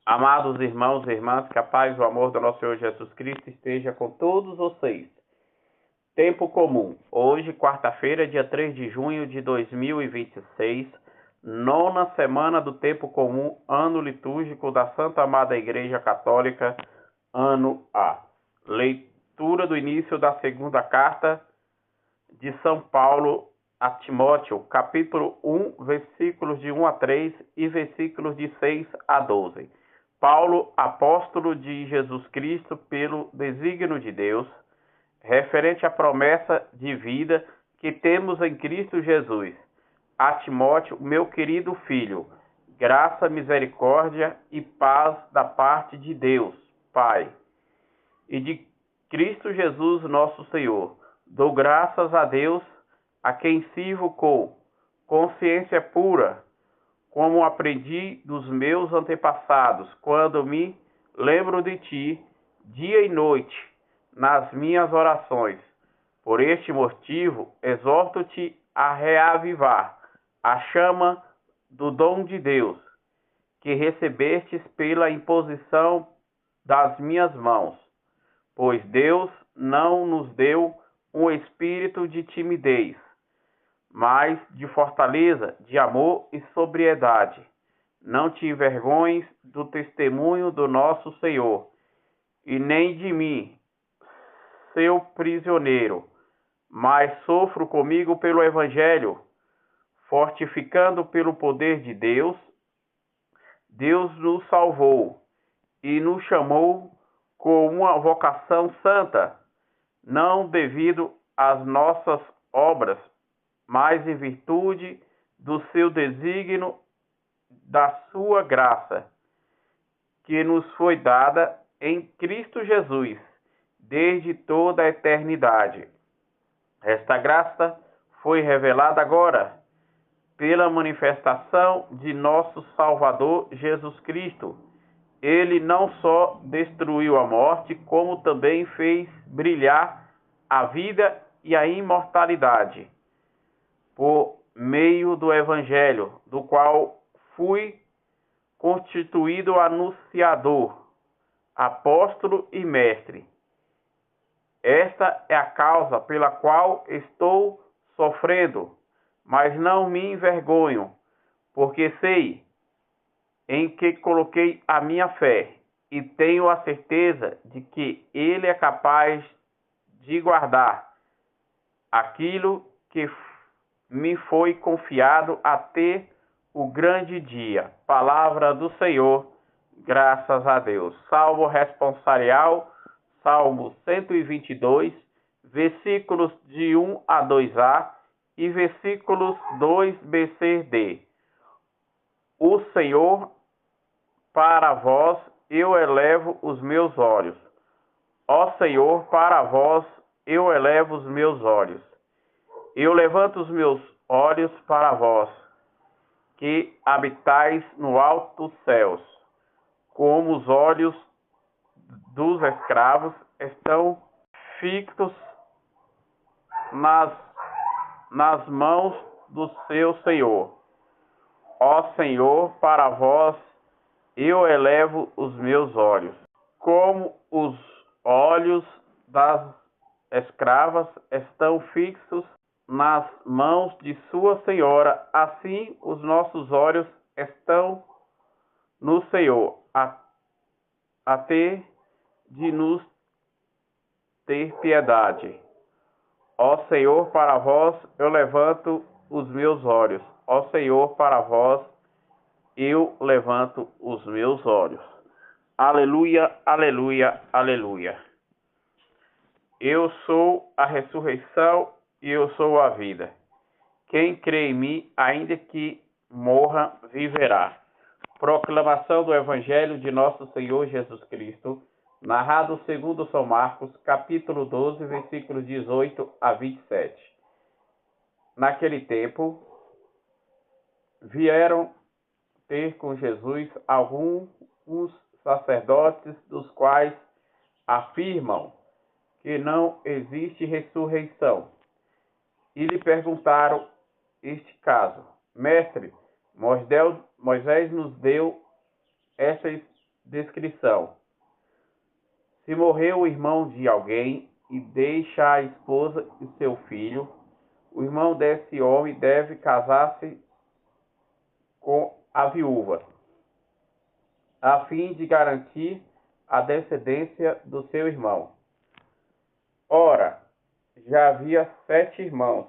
Amados irmãos e irmãs, que a paz e o amor do nosso Senhor Jesus Cristo esteja com todos vocês. Tempo comum. Hoje, quarta-feira, dia 3 de junho de 2026, nona semana do tempo comum, ano litúrgico da Santa Amada Igreja Católica, ano A. Leitura do início da segunda carta de São Paulo a Timóteo, capítulo 1, versículos de 1 a 3 e versículos de 6 a 12. Paulo, apóstolo de Jesus Cristo, pelo desígnio de Deus, referente à promessa de vida que temos em Cristo Jesus. A Timóteo, meu querido filho, graça, misericórdia e paz da parte de Deus, Pai, e de Cristo Jesus, nosso Senhor. Dou graças a Deus, a quem sirvo com consciência pura, como aprendi dos meus antepassados, quando me lembro de ti, dia e noite, nas minhas orações. Por este motivo, exorto-te a reavivar a chama do dom de Deus, que recebestes pela imposição das minhas mãos. Pois Deus não nos deu um espírito de timidez, mas de fortaleza, de amor e sobriedade. Não te envergonhes do testemunho do nosso Senhor, e nem de mim, seu prisioneiro, mas sofro comigo pelo Evangelho, fortificando pelo poder de Deus. Deus nos salvou e nos chamou com uma vocação santa, não devido às nossas obras, mas em virtude do seu desígnio, da sua graça, que nos foi dada em Cristo Jesus, desde toda a eternidade. Esta graça foi revelada agora, pela manifestação de nosso Salvador Jesus Cristo. Ele não só destruiu a morte, como também fez brilhar a vida e a imortalidade, por meio do Evangelho, do qual fui constituído anunciador, apóstolo e mestre. Esta é a causa pela qual estou sofrendo, mas não me envergonho, porque sei em que coloquei a minha fé e tenho a certeza de que Ele é capaz de guardar aquilo que me foi confiado até o grande dia. Palavra do Senhor, graças a Deus. Salmo responsorial, Salmo 122, versículos de 1 a 2a e versículos 2b, c, d. O Senhor, para vós eu elevo os meus olhos. Ó Senhor, para vós eu elevo os meus olhos. Eu levanto os meus olhos para vós, que habitais no alto céus. Como os olhos dos escravos estão fixos nas mãos do seu Senhor. Ó Senhor, para vós eu elevo os meus olhos. Como os olhos das escravas estão fixos nas mãos de sua senhora, assim os nossos olhos estão no Senhor, até de nos ter piedade. Ó Senhor, para vós eu levanto os meus olhos. Ó Senhor, para vós eu levanto os meus olhos. Aleluia, aleluia, aleluia. Eu sou a ressurreição e eu sou a vida. Quem crê em mim, ainda que morra, viverá. Proclamação do Evangelho de nosso Senhor Jesus Cristo, narrado segundo São Marcos, capítulo 12, versículos 18 a 27. Naquele tempo, vieram ter com Jesus alguns sacerdotes, dos quais afirmam que não existe ressurreição, e lhe perguntaram este caso: Mestre, Moisés nos deu essa descrição. Se morreu o irmão de alguém e deixa a esposa e seu filho, o irmão desse homem deve casar-se com a viúva, a fim de garantir a descendência do seu irmão. Ora, já havia 7 irmãos.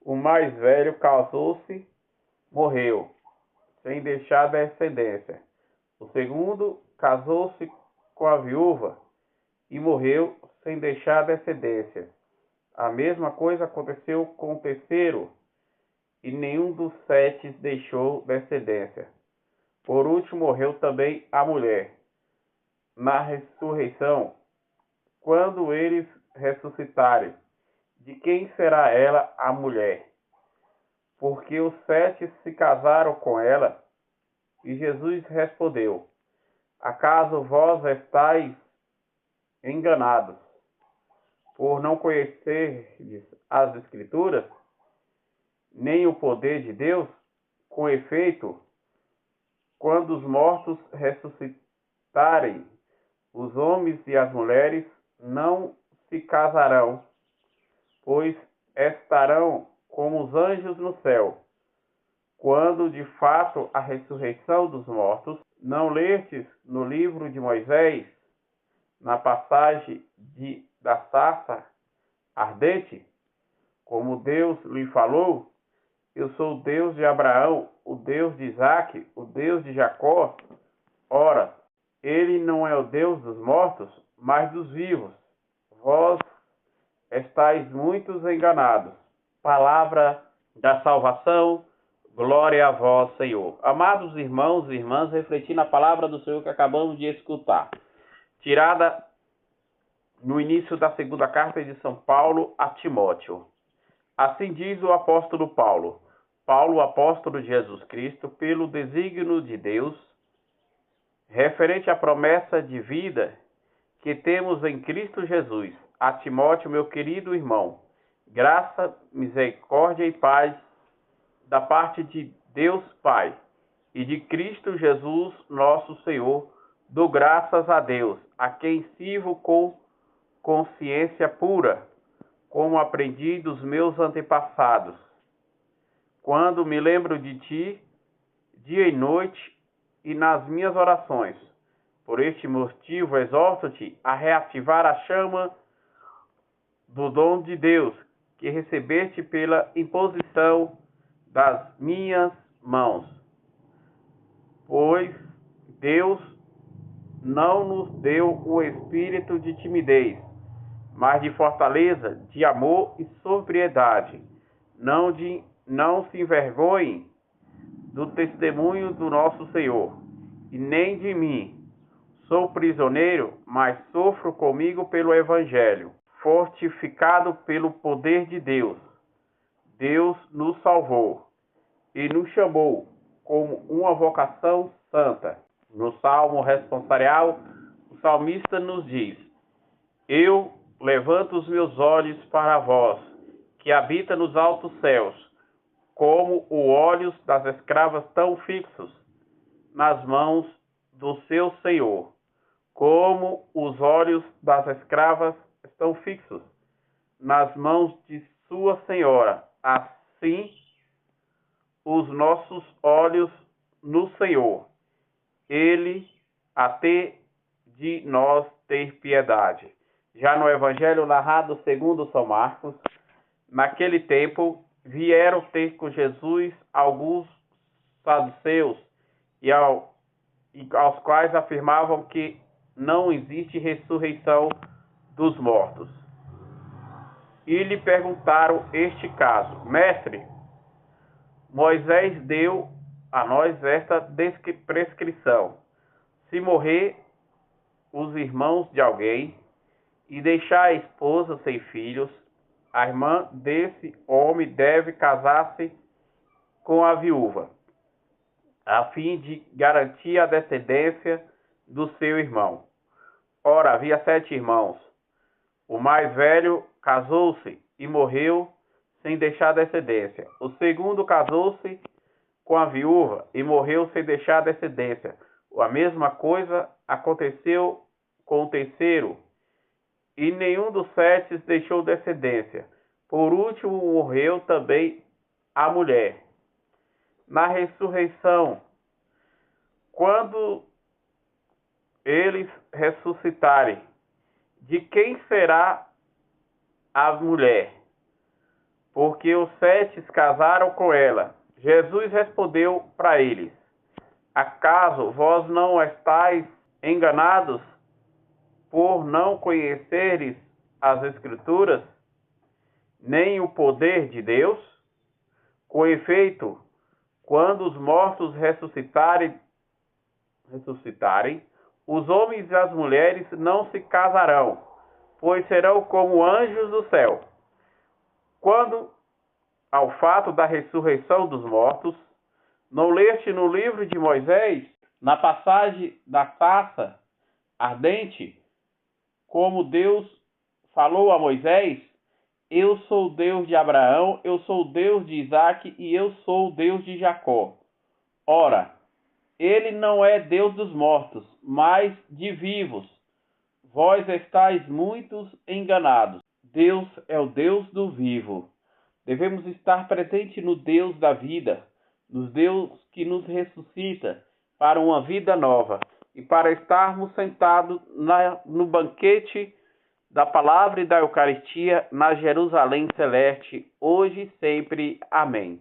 O mais velho casou-se, morreu, sem deixar descendência. O segundo casou-se com a viúva e morreu sem deixar descendência. A mesma coisa aconteceu com o terceiro, e nenhum dos 7 deixou descendência. Por último, morreu também a mulher. Na ressurreição, quando eles ressuscitarem, de quem será ela a mulher? Porque os 7 se casaram com ela. E Jesus respondeu: acaso vós estáis enganados, por não conhecerdes as Escrituras, nem o poder de Deus? Com efeito, quando os mortos ressuscitarem, os homens e as mulheres não se casarão, pois estarão como os anjos no céu. Quando de fato a ressurreição dos mortos, não lestes no livro de Moisés, na passagem da sarça ardente, como Deus lhe falou: eu sou o Deus de Abraão, o Deus de Isaque, o Deus de Jacó. Ora, ele não é o Deus dos mortos, mas dos vivos. Vós estáis muito enganados. Palavra da salvação, glória a vós, Senhor. Amados irmãos e irmãs, refletindo a palavra do Senhor que acabamos de escutar, tirada no início da segunda carta de São Paulo a Timóteo. Assim diz o apóstolo Paulo, apóstolo de Jesus Cristo, pelo desígnio de Deus, referente à promessa de vida que temos em Cristo Jesus, a Timóteo, meu querido irmão, graça, misericórdia e paz da parte de Deus Pai e de Cristo Jesus, nosso Senhor. Dou graças a Deus, a quem sirvo com consciência pura, como aprendi dos meus antepassados. Quando me lembro de ti, dia e noite, e nas minhas orações. Por este motivo, exorto-te a reativar a chama do dom de Deus, que recebeste pela imposição das minhas mãos. Pois Deus não nos deu o espírito de timidez, mas de fortaleza, de amor e sobriedade. Não se envergonhem do testemunho do nosso Senhor, e nem de mim. Sou prisioneiro, mas sofro comigo pelo Evangelho, fortificado pelo poder de Deus. Deus nos salvou e nos chamou como uma vocação santa. No Salmo responsorial, o salmista nos diz: eu levanto os meus olhos para vós, que habita nos altos céus, como os olhos das escravas tão fixos nas mãos do seu Senhor, como os olhos das escravas estão fixos nas mãos de sua Senhora. Assim, os nossos olhos no Senhor, Ele até de nós ter piedade. Já no Evangelho narrado segundo São Marcos, naquele tempo vieram ter com Jesus alguns saduceus e aos quais afirmavam que não existe ressurreição dos mortos. E lhe perguntaram este caso: mestre, Moisés deu a nós esta prescrição: se morrer os irmãos de alguém e deixar a esposa sem filhos, a irmã desse homem deve casar-se com a viúva, a fim de garantir a descendência do seu irmão. Ora, havia 7 irmãos. O mais velho casou-se e morreu sem deixar descendência. O segundo casou-se com a viúva e morreu sem deixar descendência. A mesma coisa aconteceu com o terceiro, e nenhum dos 7 deixou descendência. Por último, morreu também a mulher. Na ressurreição, quando eles ressuscitarem, de quem será a mulher? Porque os 7 casaram com ela. Jesus respondeu para eles: acaso vós não estáis enganados por não conheceres as Escrituras, nem o poder de Deus? Com efeito, quando os mortos ressuscitarem, os homens e as mulheres não se casarão, pois serão como anjos do céu. Quando ao fato da ressurreição dos mortos, não leste no livro de Moisés, na passagem da taça ardente, como Deus falou a Moisés: eu sou o Deus de Abraão, eu sou o Deus de Isaque e eu sou o Deus de Jacó. Ora, ele não é Deus dos mortos, mas de vivos. Vós estáis muitos enganados. Deus é o Deus do vivo. Devemos estar presentes no Deus da vida, no Deus que nos ressuscita para uma vida nova e para estarmos sentados no banquete da palavra e da Eucaristia na Jerusalém Celeste, hoje e sempre. Amém.